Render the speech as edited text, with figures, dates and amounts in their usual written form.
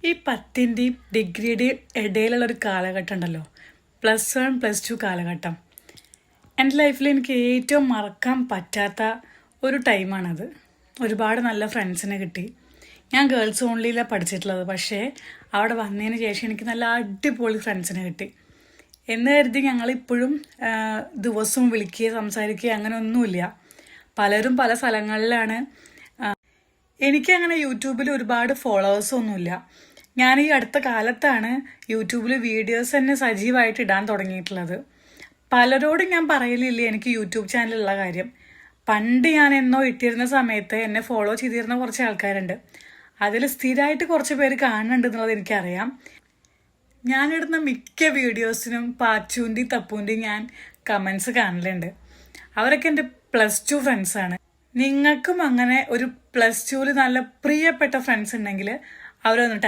ഈ 10ൻ്റെയും ഡിഗ്രിയുടെയും ഇടയിലുള്ള ഒരു കാലഘട്ടം ഉണ്ടല്ലോ, +1 +2 കാലഘട്ടം. എൻ്റെ ലൈഫിൽ എനിക്ക് ഏറ്റവും മറക്കാൻ പറ്റാത്ത ഒരു ടൈമാണത്. ഒരുപാട് നല്ല ഫ്രണ്ട്സിനെ കിട്ടി. ഞാൻ ഗേൾസ് ഓൺലിയിലാണ് പഠിച്ചിട്ടുള്ളത്, പക്ഷേ അവിടെ വന്നതിന് ശേഷം എനിക്ക് നല്ല അടിപൊളി ഫ്രണ്ട്സിനെ കിട്ടി. എന്ന് കരുതി ഞങ്ങളിപ്പോഴും ദിവസവും വിളിക്കുക സംസാരിക്കുക അങ്ങനെ ഒന്നുമില്ല. പലരും പല സ്ഥലങ്ങളിലാണ്. എനിക്കങ്ങനെ യൂട്യൂബിൽ ഒരുപാട് ഫോളോവേഴ്സൊന്നുമില്ല. ഞാൻ ഈ അടുത്ത കാലത്താണ് യൂട്യൂബിൽ വീഡിയോസ് തന്നെ സജീവമായിട്ട് ഇടാൻ തുടങ്ങിയിട്ടുള്ളത്. പലരോടും ഞാൻ പറയലില്ല എനിക്ക് യൂട്യൂബ് ചാനലുള്ള കാര്യം. പണ്ട് ഞാൻ എന്നോ ഇട്ടിരുന്ന സമയത്ത് എന്നെ ഫോളോ ചെയ്തിരുന്ന കുറച്ച് ആൾക്കാരുണ്ട്. അതിൽ സ്ഥിരമായിട്ട് കുറച്ച് പേര് കാണുന്നുണ്ട് എന്നുള്ളത് എനിക്കറിയാം. ഞാനിടുന്ന മിക്ക വീഡിയോസിനും പാച്ചുവിൻ്റെയും തപ്പൂൻ്റെയും ഞാൻ കമൻസ് കാണലുണ്ട്. അവരൊക്കെ എൻ്റെ +2 ഫ്രണ്ട്സാണ്. നിങ്ങൾക്കും അങ്ങനെ ഒരു +2ൽ നല്ല പ്രിയപ്പെട്ട ഫ്രണ്ട്സ് ഉണ്ടെങ്കിൽ അവരൊന്ന്